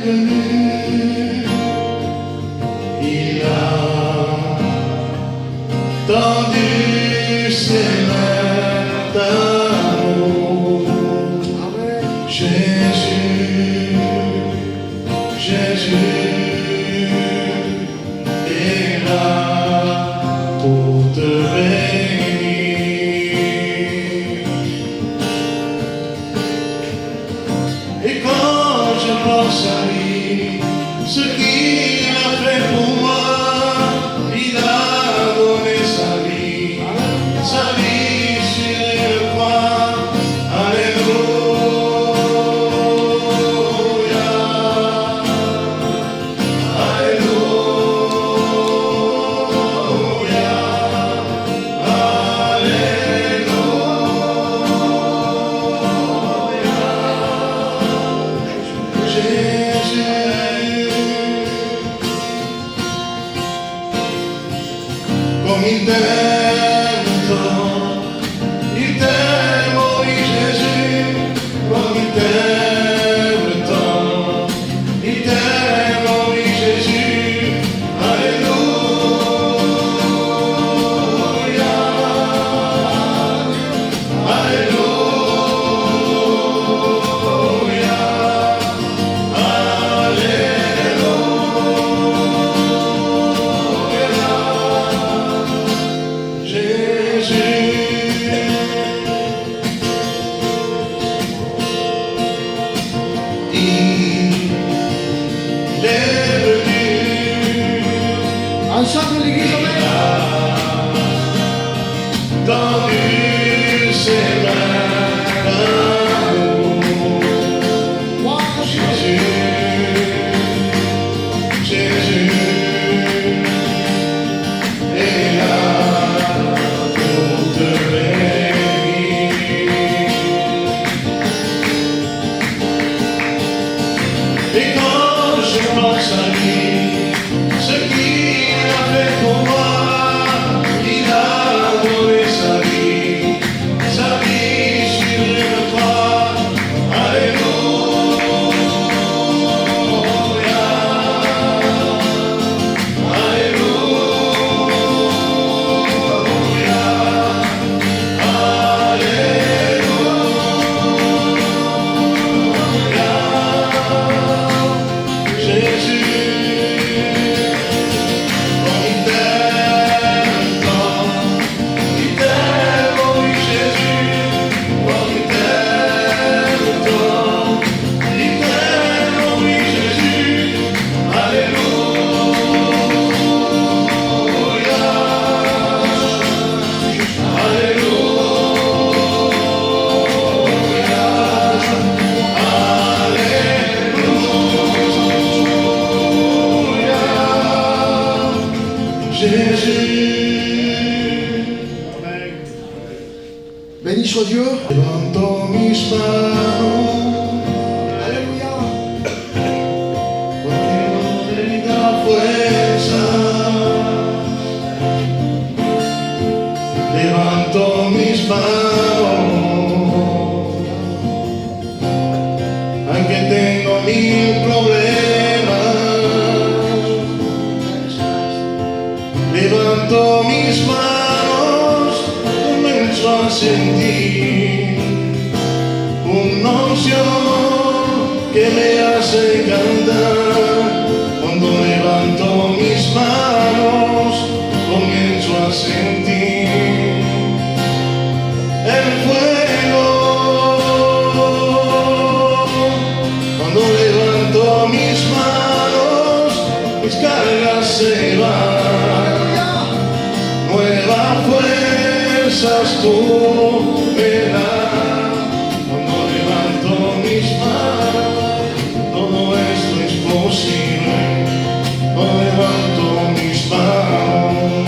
venu, il a tendu ses mains d'amour. Jésus, Jésus est là pour te bénir. Et quand je pense à lui, ce qu'il a fait pour moi, il a donné sa vie sur une croix. Alléluia, comme il t'aime tant, il t'aime, oui Jésus, comme il t'aime tant, il t'aime, oui Jésus, alléluia, Ensemble l'église, tendu ses mains d'amour. Jésus, Jésus est là pour te bénir. Et quand je pense à lui, ce qu'il a fait pour moi, il a donné sa vie sur une croix. Alléluia, alléluia, Jésus. Jésus, béni soit Dieu. levanto mis manos, Alléluia. porque no tenga fuerza. Levanto mis manos, aunque tengo mil problemas. Levanto mis manos, comienzo a sentir una unción que me hace cantar. Cuando levanto mis manos, comienzo a sentir el fuego. Cuando levanto mis manos, mis cargas se van. Nuevas fuerzas tú me das. Cuando levanto mis manos, todo esto es posible. Cuando levanto mis manos,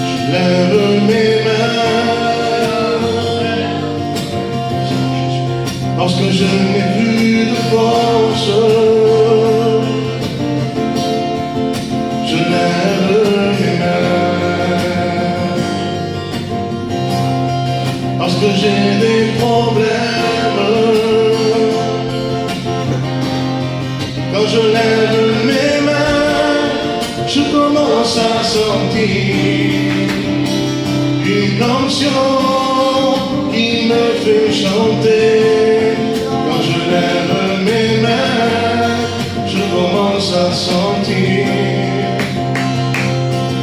je lève mes mains, parce que je n'ai plus de force. Je lève mes mains, parce que j'ai des problèmes. Quand je lève mes mains, je commence à sentir une onction qui me fait chanter. Quand je lève mes mains, je commence à sentir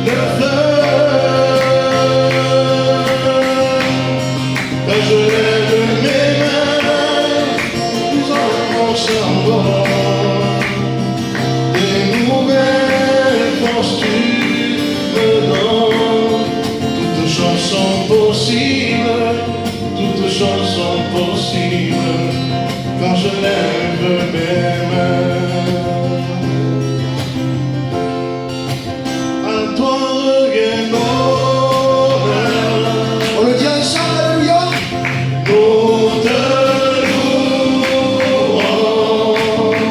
le feu. Quand je lève mes mains, dans mon cerveau, des nouvelles forces tu me donnes. Toutes choses sont possibles, toutes choses sont possibles quand je lève mes mains. À toi revient l'honneur. On le dit ensemble, alléluia. Nous te louons.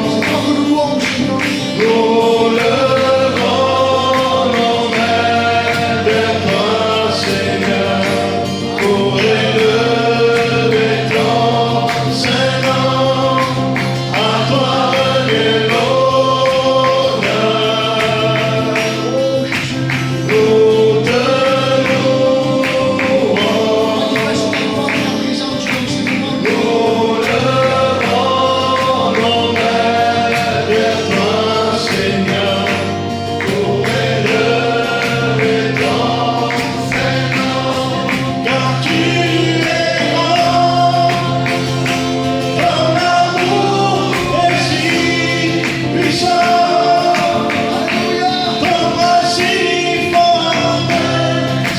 C'est toi que nous louons, Seigneur. Nous levons nos mains vers toi, Seigneur, pour élever ton Saint-Nom. À toi revient l'honneur. Nous te louons. Manifeste ta gloire et ta présence dans ce moment. Nous levons nos mains vers toi, Seigneur, pour élever ton Saint-Nom. Car tu es grand, ton amour est si puissant, Alléluia. ton bras si fort me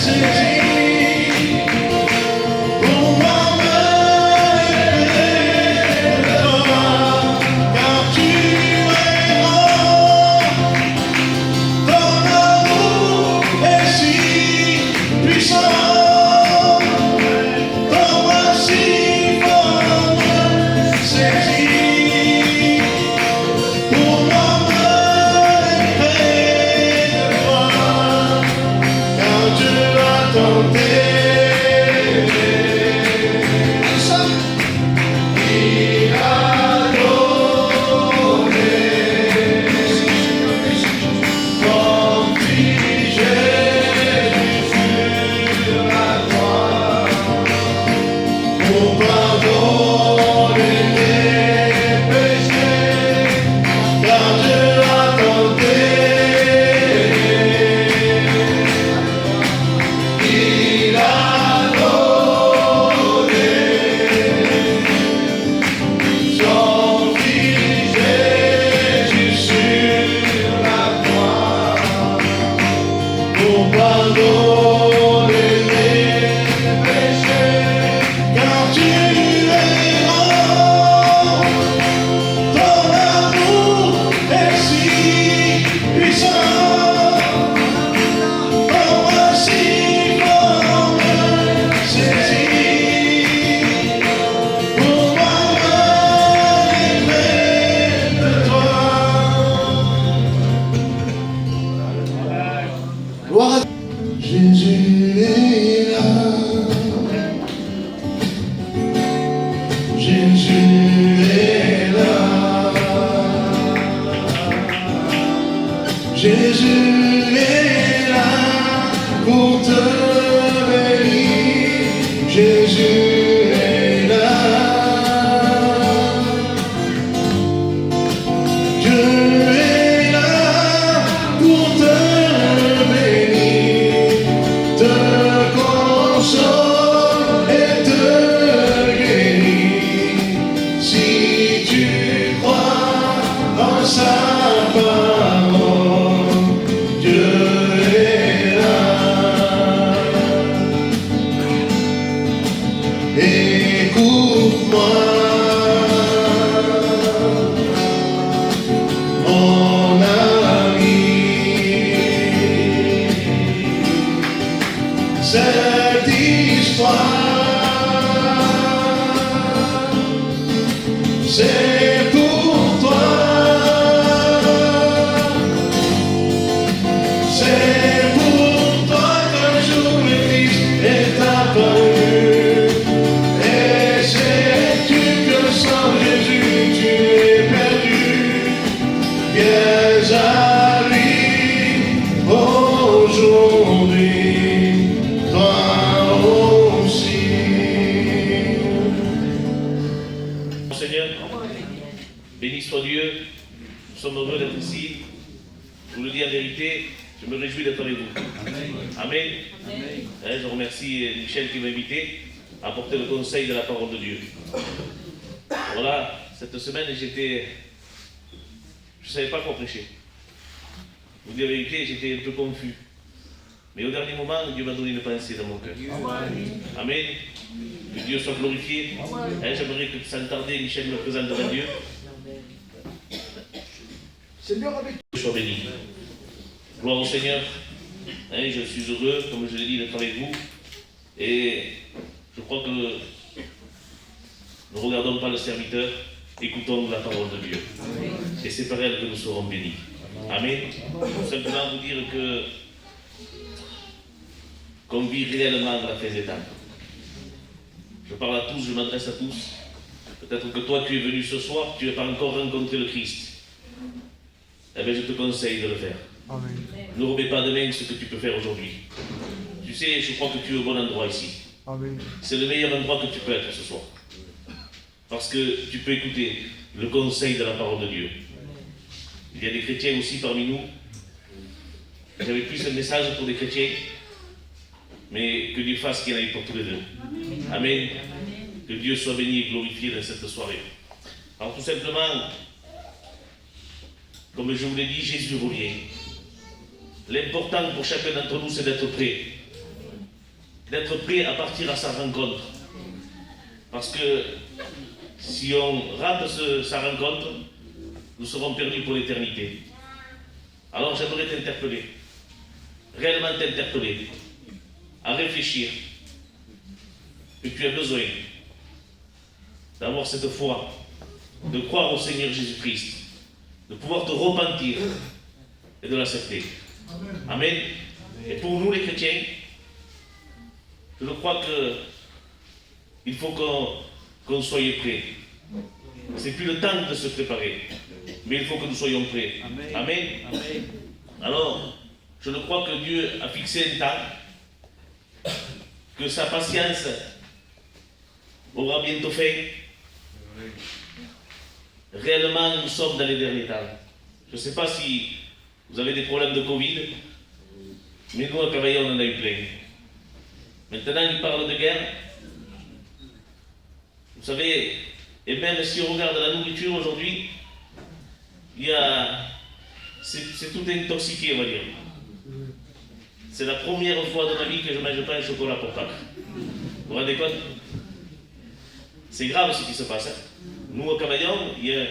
saisit. Pour moi me révéler de toi, car tu es grand, ton amour est si puissant, ton bras si fort me saisit. Pour moi me révéler de toi, car tu as tenté. Ensemble. Il a donné Merci, Seigneur. Merci, Jésus. son Fils Jésus sur la croix pour pardonner mes péchés, car Dieu a tenté. Il a donné son Fils Jésus sur la croix pour pardonner mes péchés, car tu es grand, ton amour est si puissant, ton bras si fort me saisit. Pour moi me révéler de toi. Gloire à Jésus est là. Jésus est là. Jésus est là pour te bénir. Jésus est là. Dieu est là pour te bénir, te console et te guérir. Si tu crois en sa parole, Dieu est là. Écoute-moi, mon ami. Cette histoire, c'est pour toi. C'est pour toi qu'un jour le Christ est apparu. Et sais-tu que sans Jésus tu es perdu? Seigneur. Béni soit Dieu. Nous sommes heureux d'être ici. Je vous le dis en vérité, je me réjouis d'être avec vous. Amen. Je remercie Michel qui m'a invité à apporter le conseil de la parole de Dieu. Voilà, cette semaine, je ne savais pas quoi prêcher. Vous dire la vérité, j'étais un peu confus. Mais au dernier moment, Dieu m'a donné une pensée dans mon cœur. Amen. Que Dieu soit glorifié. J'aimerais que sans tarder, Michel me présente devant Dieu. Seigneur avec Que sois béni. Gloire au Seigneur. Je suis heureux, comme je l'ai dit, d'être avec vous. Et je crois que nous ne regardons pas le serviteur, écoutons la parole de Dieu. Et c'est par elle que nous serons bénis. Amen. Simplement vous dire que qu'on vit réellement la fin des temps. Je parle à tous, je m'adresse à tous. Peut-être que toi tu es venu ce soir, tu n'as pas encore rencontré le Christ. Eh bien je te conseille de le faire. Amen. Ne remets pas de main ce que tu peux faire aujourd'hui. Tu sais, je crois que tu es au bon endroit ici. Amen. C'est le meilleur endroit que tu peux être ce soir. Parce que tu peux écouter le conseil de la parole de Dieu. Il y a des chrétiens aussi parmi nous. J'avais plus un message pour des chrétiens, mais que Dieu fasse qu'il y en ait pour tous les deux. Amen. Que Dieu soit béni et glorifié dans cette soirée. Alors tout simplement, comme je vous l'ai dit, Jésus revient. L'important pour chacun d'entre nous, c'est d'être prêt. D'être prêt à partir à sa rencontre. Parce que si on rate sa rencontre, nous serons perdus pour l'éternité. Alors j'aimerais t'interpeller, réellement t'interpeller, à réfléchir que tu as besoin d'avoir cette foi, de croire au Seigneur Jésus-Christ, de pouvoir te repentir et de l'accepter. Amen. Et pour nous les chrétiens, je crois qu'il faut qu'on soit prêts. C'est plus le temps de se préparer, mais il faut que nous soyons prêts. Amen. Alors, je crois que Dieu a fixé un temps, que sa patience aura bientôt fait. Réellement, nous sommes dans les derniers temps. Je ne sais pas si vous avez des problèmes de Covid, mais nous, à Cavaillon, on en a eu plein. Maintenant, il parle de guerre. Vous savez, et même si on regarde la nourriture aujourd'hui, c'est tout intoxiqué, on va dire. C'est la première fois de ma vie que je ne mange pas un chocolat pour Pâques. Vous vous rendez compte? C'est grave ce qui se passe. Nous, au Cavaillon, il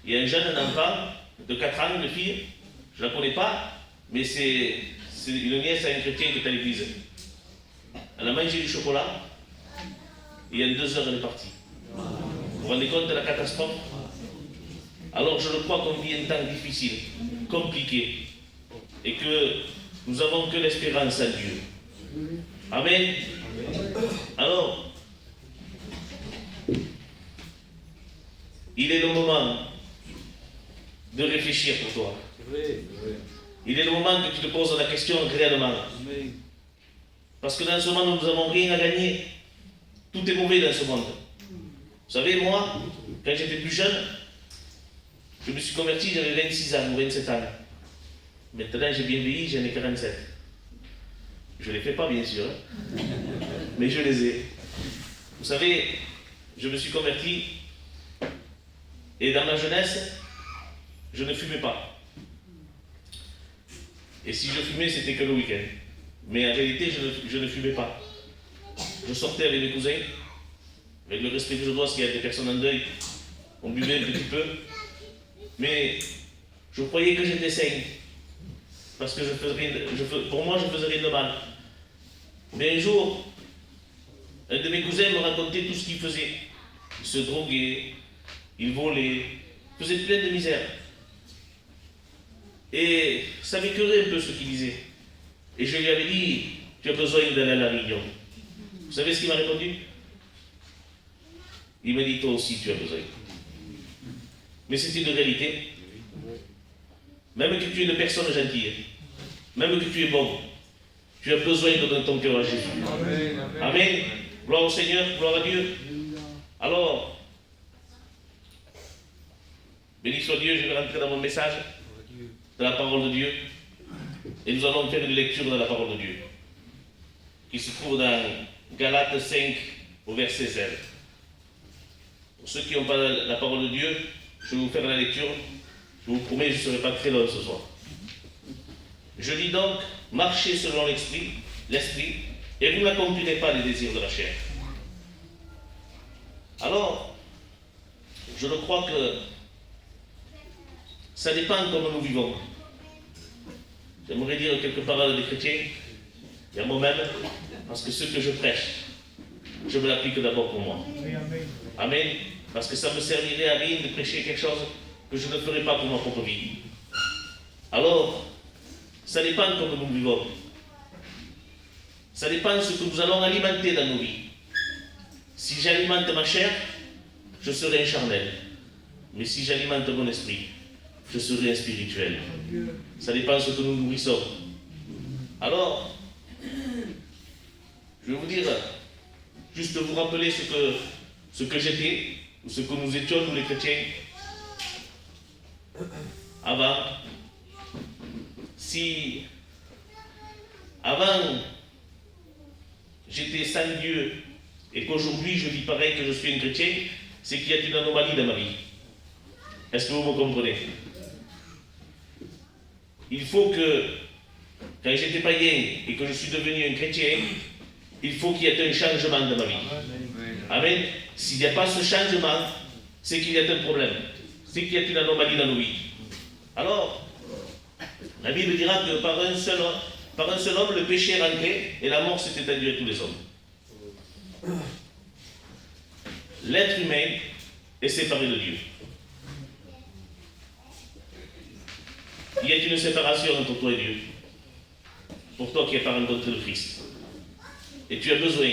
y a un jeune enfant de 4 ans, une fille, je ne la connais pas, mais c'est une nièce à un chrétien qui est à l'église. Elle a mangé du chocolat, et en 2 heures, elle est partie. Vous vous rendez compte de la catastrophe? Alors je le crois qu'on vit un temps difficile, compliqué, et que nous n'avons que l'espérance en Dieu. Amen. Alors, il est le moment de réfléchir pour toi. Il est le moment que tu te poses la question réellement. Parce que dans ce monde, nous n'avons rien à gagner. Tout est mauvais dans ce monde. Vous savez, moi, quand j'étais plus jeune, je me suis converti, j'avais 26 ans ou 27 ans. Maintenant, j'ai bien vieilli, j'en ai 47. Je ne les fais pas, bien sûr, mais je les ai. Vous savez, je me suis converti, et dans ma jeunesse, je ne fumais pas. Et si je fumais, c'était que le week-end. Mais en réalité, je ne fumais pas. Je sortais avec mes cousins, avec le respect que je dois, parce qu'il y a des personnes en deuil, on buvait un petit peu. Mais je croyais que j'étais sain. Parce que pour moi, je faisais rien de mal. Mais un jour, un de mes cousins me racontait tout ce qu'il faisait. Il se droguait, il volait, il faisait plein de misère. Et ça m'écœurait un peu ce qu'il disait. Et je lui avais dit, tu as besoin d'aller à la réunion. Vous savez ce qu'il m'a répondu? Il m'a dit, toi aussi tu as besoin. Mais c'est une réalité. Même que tu es une personne gentille, même que tu es bon, tu as besoin de donner ton cœur à Jésus. Amen. Amen. Gloire au Seigneur, gloire à Dieu. Alors, Béni soit Dieu, je vais rentrer dans mon message de la parole de Dieu. Et nous allons faire une lecture de la parole de Dieu, qui se trouve dans Galates 5, au verset 16. Pour ceux qui n'ont pas la parole de Dieu, je vais vous faire la lecture. Je vous promets, je ne serai pas très long ce soir. Je dis donc, marchez selon l'esprit, et vous n'accomplirez pas les désirs de la chair. Alors, je le crois que ça dépend de comment nous vivons. J'aimerais dire quelques paroles des chrétiens, et à moi-même, parce que ce que je prêche, je me l'applique d'abord pour moi. Amen. Parce que ça me servirait à rien de prêcher quelque chose que je ne ferai pas pour ma propre vie. Alors, ça dépend de comment nous vivons. Ça dépend de ce que nous allons alimenter dans nos vies. Si j'alimente ma chair, je serai un charnel. Mais si j'alimente mon esprit, je serai un spirituel. Ça dépend de ce que nous nourrissons. Alors, je vais vous dire, juste vous rappeler ce que j'étais, ou ce que nous étions, nous les chrétiens, avant. Si avant j'étais sans Dieu et qu'aujourd'hui je dis pareil que je suis un chrétien, c'est qu'il y a une anomalie dans ma vie. Est-ce que vous me comprenez? Il faut que, quand j'étais païen et que je suis devenu un chrétien, il faut qu'il y ait un changement dans ma vie. Amen. S'il n'y a pas ce changement, c'est qu'il y a un problème. C'est qu'il y a une anomalie dans nos vies. Alors, la Bible dira que par un seul homme, le péché est rentré et la mort s'est étendue à tous les hommes. L'être humain est séparé de Dieu. Il y a une séparation entre toi et Dieu. Pour toi qui n'as pas rencontré le Christ. Et tu as besoin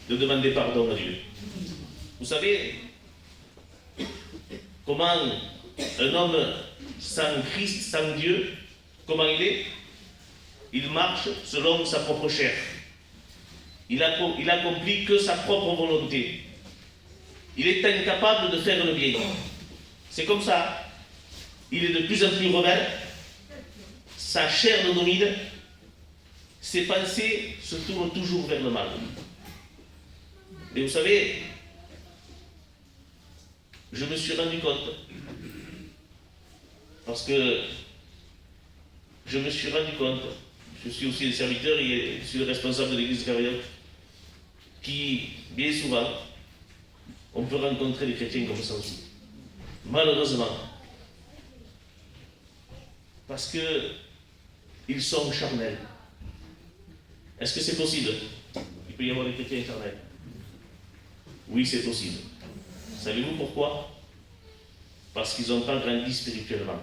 de demander pardon à Dieu. Vous savez comment un homme sans Christ, sans Dieu, comment il est? Il marche selon sa propre chair. Il accomplit que sa propre volonté. Il est incapable de faire le bien. C'est comme ça. Il est de plus en plus rebelle. Sa chair le domine. Ses pensées se tournent toujours vers le mal. Et vous savez, je me suis rendu compte, parce que je me suis rendu compte, je suis aussi un serviteur et je suis le responsable de l'église Carrière, qui, bien souvent, on peut rencontrer des chrétiens comme ça aussi. Malheureusement. Parce qu'ils sont charnels. Est-ce que c'est possible? Il peut y avoir des chrétiens charnels. Oui, c'est possible. Savez-vous pourquoi? Parce qu'ils n'ont pas grandi spirituellement.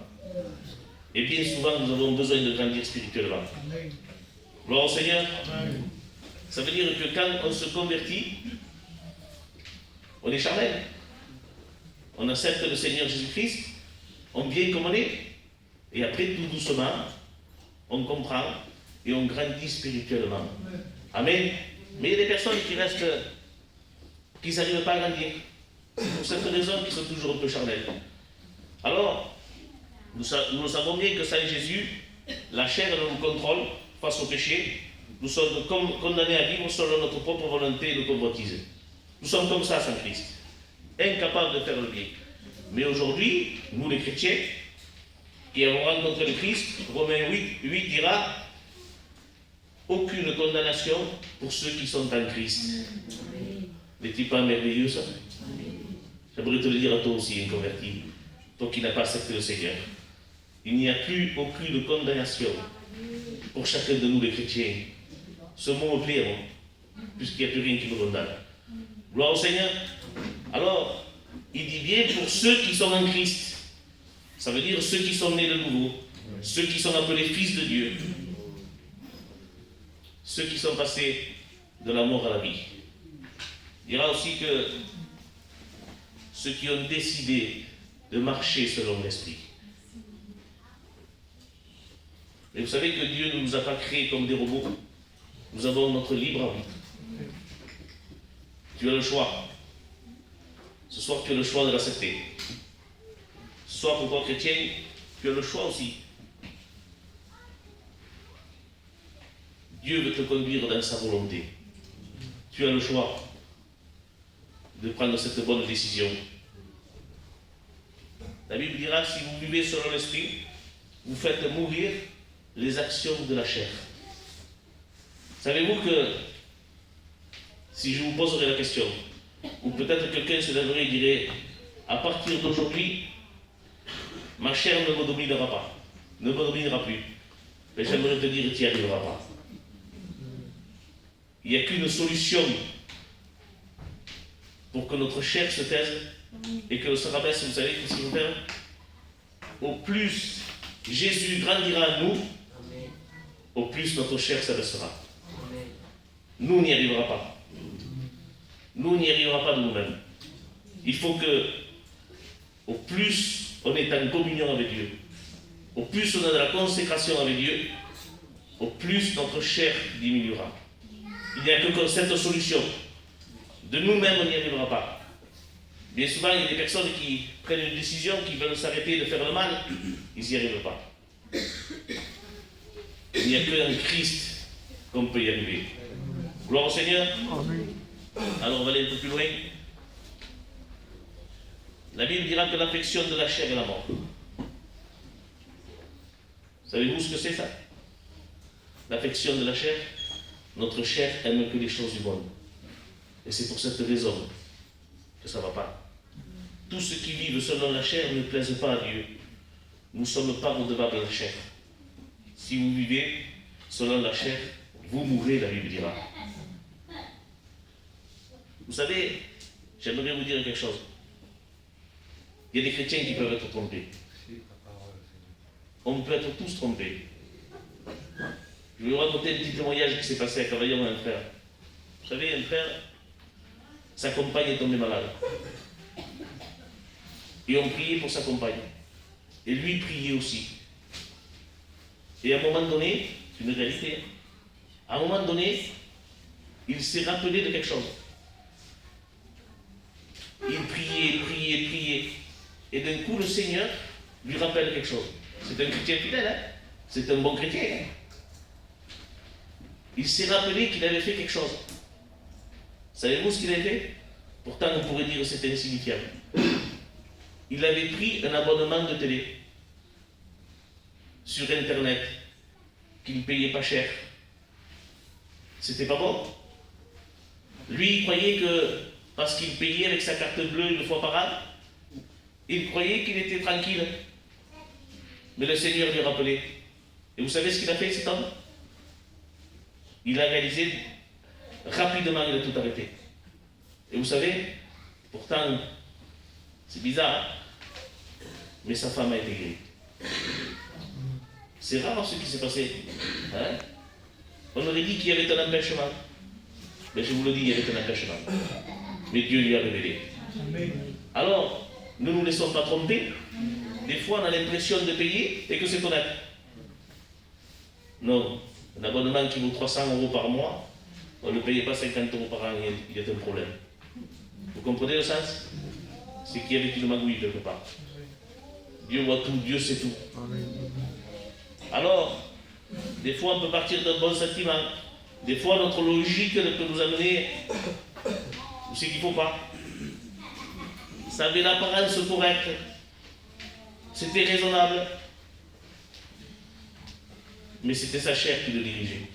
Et bien souvent, nous avons besoin de grandir spirituellement. Gloire au Seigneur. Ça veut dire que quand on se convertit, on est charnel. On accepte le Seigneur Jésus-Christ, on vient comme on est, et après, tout doucement, on comprend et on grandit spirituellement. Amen. Mais il y a des personnes qui restent, qui n'arrivent pas à grandir. Pour cette raison, qui sont toujours un peu charnels. Alors, nous savons bien que sans Jésus, la chair nous contrôle face au péché. Nous sommes condamnés à vivre selon notre propre volonté et de convoitise. Nous sommes comme ça sans Christ, incapables de faire le bien. Mais aujourd'hui, nous les chrétiens, qui avons rencontré le Christ, Romains 8 dira aucune condamnation pour ceux qui sont en Christ. N'est-il pas merveilleux ça? J'aimerais te le dire à toi aussi, un converti, toi qui n'as pas accepté le Seigneur. Il n'y a plus aucune condamnation pour chacun de nous les chrétiens. Ce mot me plaît, puisqu'il n'y a plus rien qui nous condamne. Gloire au Seigneur. Alors, il dit bien pour ceux qui sont en Christ. Ça veut dire ceux qui sont nés de nouveau, ceux qui sont appelés fils de Dieu, ceux qui sont passés de la mort à la vie. Il dira aussi que ceux qui ont décidé de marcher selon l'esprit. Et vous savez que Dieu ne nous a pas créés comme des robots. Nous avons notre libre arbitre. Tu as le choix. Ce soir, tu as le choix de l'accepter. soit pour toi chrétien, tu as le choix aussi. Dieu veut te conduire dans sa volonté. Tu as le choix de prendre cette bonne décision. La Bible dira que si vous vivez selon l'esprit, vous faites mourir les actions de la chair. Savez-vous que si je vous poserais la question, ou peut-être quelqu'un se lèverait et dirait, à partir d'aujourd'hui, ma chair ne me dominera pas, ne me dominera plus. Mais j'aimerais te dire, tu n'y arriveras pas. Il n'y a qu'une solution pour que notre chair se taise et que se rabaisse. Vous savez ce qu'il faut faire? Au plus Jésus grandira en nous, au plus notre chair s'abaissera. Nous, on n'y arrivera pas. Nous, on n'y arrivera pas de nous-mêmes. Il faut que, au plus on est en communion avec Dieu, au plus on a de la consécration avec Dieu, au plus notre chair diminuera. Il n'y a que cette solution. De nous-mêmes, on n'y arrivera pas. Bien souvent, il y a des personnes qui prennent une décision, qui veulent s'arrêter de faire le mal, ils n'y arrivent pas. Il n'y a qu'en Christ qu'on peut y arriver. Gloire au Seigneur. Alors on va aller un peu plus loin. La Bible dira que l'affection de la chair est la mort. Savez-vous ce que c'est ça? L'affection de la chair? Notre chair aime que les choses du monde. Et c'est pour cette raison que ça ne va pas. Tous ceux qui vivent selon la chair ne plaisent pas à Dieu. Nous ne sommes pas redevables de la chair. Si vous vivez selon la chair, vous mourrez, la Bible dira. Vous savez, j'aimerais vous dire quelque chose. Il y a des chrétiens qui peuvent être trompés. On peut être tous trompés. Je vais vous raconter un petit témoignage qui s'est passé à Cavaillon à un frère. Vous savez, un frère, sa compagne est tombée malade. Et on priait pour sa compagne. Et lui priait aussi. Et à un moment donné, c'est une réalité, à un moment donné, il s'est rappelé de quelque chose. Il priait. Et d'un coup, le Seigneur lui rappelle quelque chose. C'est un chrétien fidèle, hein? C'est un bon chrétien. Hein? Il s'est rappelé qu'il avait fait quelque chose. Savez-vous ce qu'il avait fait? Pourtant, on pourrait dire que c'était insignifiant. Il avait pris un abonnement de télé sur Internet qu'il ne payait pas cher. C'était pas bon. Lui, il croyait que parce qu'il payait avec sa carte bleue une fois par an, il croyait qu'il était tranquille. Mais le Seigneur lui rappelait. Et vous savez ce qu'il a fait, cet homme? Il a réalisé rapidement, il a tout arrêté. Et vous savez, pourtant, c'est bizarre, hein? Mais sa femme a été guérie. C'est rare ce qui s'est passé. Hein? On aurait dit qu'il y avait un empêchement. Mais je vous le dis, il y avait un empêchement. Mais Dieu lui a révélé. Alors, ne nous laissons pas tromper. Des fois, on a l'impression de payer et que c'est honnête. Non. Un abonnement qui vaut 300 € par mois, on ne payait pas 50 € par an, il y a un problème. Vous comprenez le sens? C'est qu'il y avait une magouille quelque part. Dieu voit tout, Dieu sait tout. Alors, des fois on peut partir d'un bon sentiment. Des fois notre logique peut nous amener où c'est qu'il ne faut pas. Ça avait l'apparence correcte. C'était raisonnable. Mais c'était sa chair qui le dirigeait.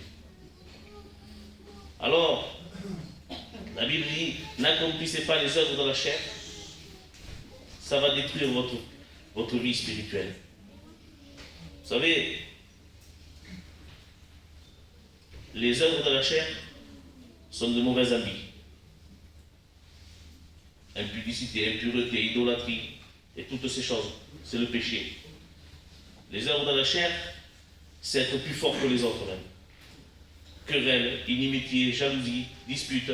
Alors, la Bible dit, n'accomplissez pas les œuvres de la chair, ça va détruire votre vie spirituelle. Vous savez, les œuvres de la chair sont de mauvais habits. Impudicité, impureté, idolâtrie, et toutes ces choses, c'est le péché. Les œuvres de la chair, c'est être plus fort que les autres même. Querelle, inimitié, jalousie, dispute.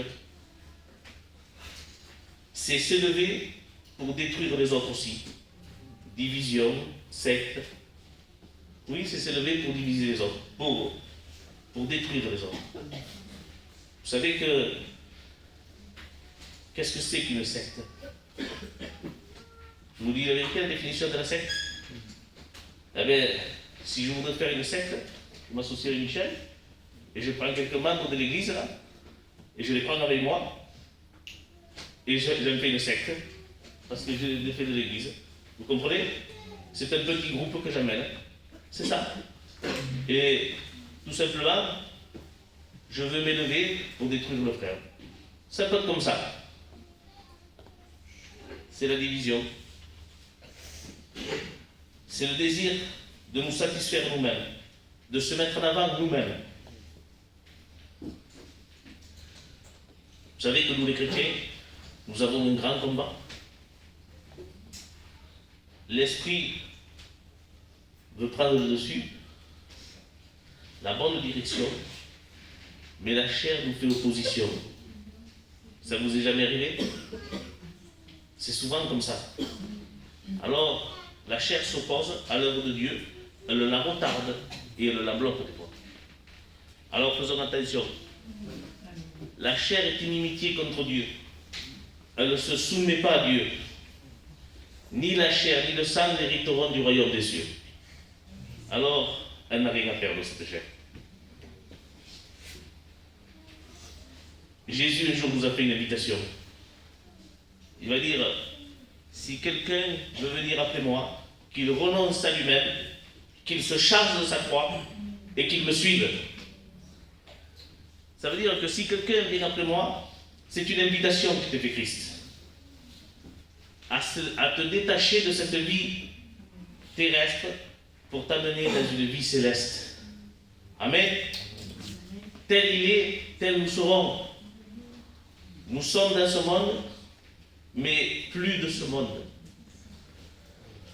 C'est s'élever pour détruire les autres aussi. Division, secte. Oui, c'est s'élever pour diviser les autres, pour détruire les autres. Vous savez qu'est-ce que c'est qu'une secte? Je vous dis la vérité, la définition de la secte. Eh bien, si je voudrais faire une secte, je m'associe avec Michel, et je prends quelques membres de l'église, là, et je les prends avec moi, et je me fais une secte, parce que je les fais de l'église. Vous comprenez? C'est un petit groupe que j'amène. C'est ça. Et tout simplement, je veux m'élever pour détruire le frère. C'est un peu comme ça. C'est la division. C'est le désir de nous satisfaire nous-mêmes, de se mettre en avant nous-mêmes. Vous savez que nous les chrétiens, nous avons un grand combat. L'esprit veut prendre le dessus, la bonne direction, mais la chair nous fait opposition. Ça vous est jamais arrivé? C'est souvent comme ça. Alors, la chair s'oppose à l'œuvre de Dieu, elle la retarde et elle la bloque des fois. Alors faisons attention. La chair est inimitié contre Dieu. Elle ne se soumet pas à Dieu. Ni la chair, ni le sang n'hériteront du royaume des cieux. Alors, elle n'a rien à perdre, cette chair. Jésus, un jour, nous a fait une invitation. Il va dire, si quelqu'un veut venir après moi, qu'il renonce à lui-même, qu'il se charge de sa croix et qu'il me suive. Ça veut dire que si quelqu'un vient après moi, c'est une invitation qui te fait Christ. À te détacher de cette vie terrestre pour t'amener dans une vie céleste. Amen. Tel il est, tel nous serons. Nous sommes dans ce monde, mais plus de ce monde.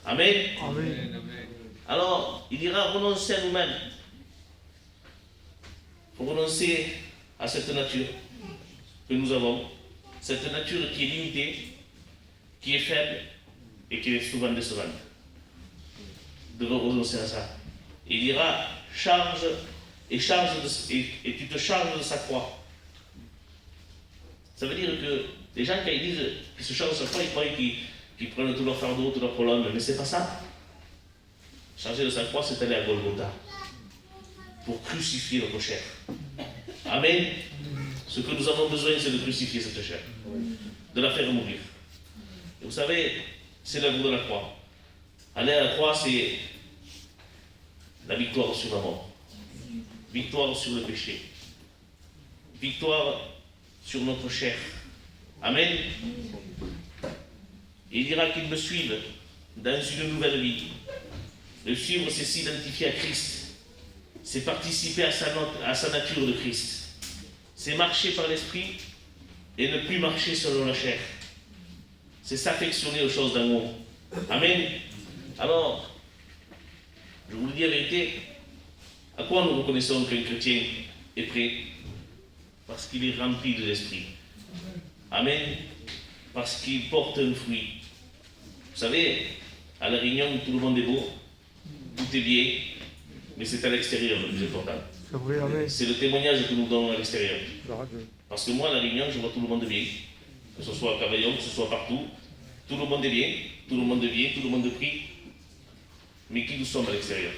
Amen. Amen. Alors, il ira renoncer à nous-mêmes. Il faut renoncer à cette nature que nous avons, cette nature qui est limitée, qui est faible et qui est souvent décevante. Nous devons renoncer à ça. Il dira, charge et tu te charges de sa croix. Ça veut dire que les gens, quand ils disent qu'ils se chargent de sa croix, ils croient qu'ils prennent tout leur fardeau, tout leur problème, mais c'est pas ça. Charger de sa croix, c'est aller à Golgotha pour crucifier notre chair. Amen. Ce que nous avons besoin, c'est de crucifier cette chair, de la faire mourir. Et vous savez, c'est l'œuvre de la croix. Aller à la croix, c'est la victoire sur la mort, victoire sur le péché, victoire sur notre chair. Amen. Il dira qu'ils me suivent dans une nouvelle vie. Le suivre, c'est s'identifier à Christ. C'est participer à sa nature de Christ. C'est marcher par l'esprit et ne plus marcher selon la chair. C'est s'affectionner aux choses d'en haut. Amen. Alors, je vous le dis la vérité, à quoi nous reconnaissons qu'un chrétien est prêt? Parce qu'il est rempli de l'esprit. Amen. Parce qu'il porte un fruit. Vous savez, à la réunion, tout le monde est beau, tout est bien, mais c'est à l'extérieur le plus important. C'est le témoignage que nous donnons à l'extérieur. Parce que moi, à la réunion, je vois tout le monde bien. Que ce soit à Cavaillon, que ce soit partout. Tout le monde est bien, tout le monde est bien, tout le monde prie. Mais qui nous sommes à l'extérieur?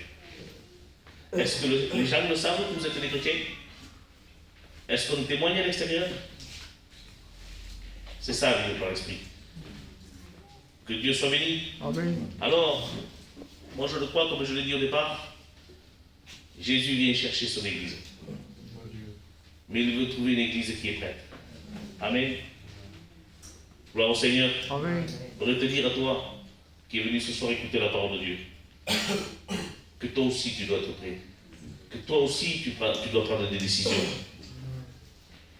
Est-ce que les gens le savent que vous êtes des chrétiens? Est-ce qu'on témoigne à l'extérieur? C'est ça, vivre par l'esprit. Que Dieu soit béni. Amen. Alors, moi je le crois, comme je l'ai dit au départ, Jésus vient chercher son église. Mais il veut trouver une église qui est prête. Amen. Gloire au Seigneur. Amen. Je voudrais te dire à toi, qui est venu ce soir écouter la parole de Dieu, que toi aussi tu dois être prêt. Que toi aussi tu dois prendre des décisions.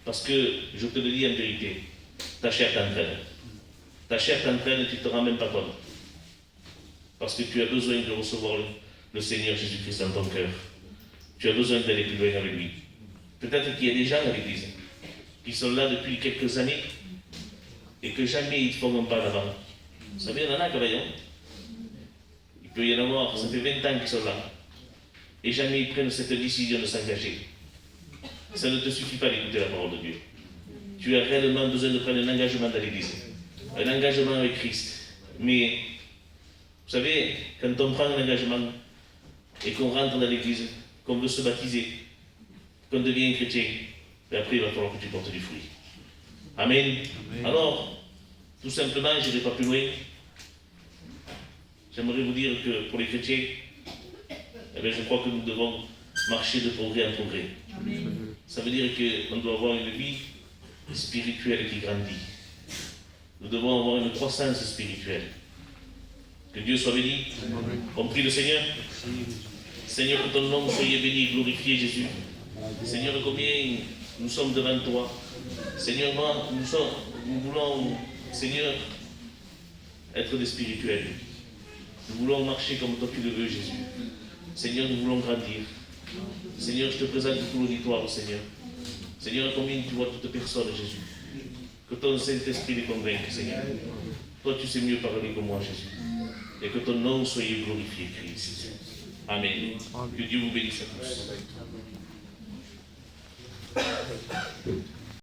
Parce que, je te le dis en vérité, ta chair t'entraîne. Ta chair t'entraîne et tu ne te rends même pas compte. Parce que tu as besoin de recevoir le Seigneur Jésus-Christ dans ton cœur. Tu as besoin d'aller plus loin avec lui. Peut-être qu'il y a des gens à l'église qui sont là depuis quelques années et que jamais ils ne font un pas d'avant. Vous savez, il y en a à Cavaillon. Il peut y en avoir, ça fait 20 ans qu'ils sont là. Et jamais ils prennent cette décision de s'engager. Ça ne te suffit pas d'écouter la parole de Dieu. Tu as réellement besoin de prendre un engagement dans l'église. Un engagement avec Christ. Mais Vous savez, quand on prend un engagement et qu'on rentre dans l'église, qu'on veut se baptiser, qu'on devient chrétien, et après il va falloir que tu portes du fruit. Amen. Alors, tout simplement, je n'irai pas plus loin. J'aimerais vous dire que pour les chrétiens, eh bien, je crois que nous devons marcher de progrès en progrès. Amen. Ça veut dire qu'on doit avoir une vie spirituelle qui grandit. Nous devons avoir une croissance spirituelle. Que Dieu soit béni. On prie le Seigneur. Seigneur, que ton nom soit béni et glorifié, Jésus. Seigneur, combien nous sommes devant toi. Seigneur, moi, nous voulons, Seigneur, être des spirituels. Nous voulons marcher comme toi tu le veux, Jésus. Seigneur, nous voulons grandir. Seigneur, je te présente tout l'auditoire, Seigneur. Seigneur, combien tu vois toute personne, Jésus. Que ton Saint-Esprit les convainque, Seigneur. Toi, tu sais mieux parler que moi, Jésus. Et que ton nom soit glorifié, Christ. Amen. Que Dieu vous bénisse à tous.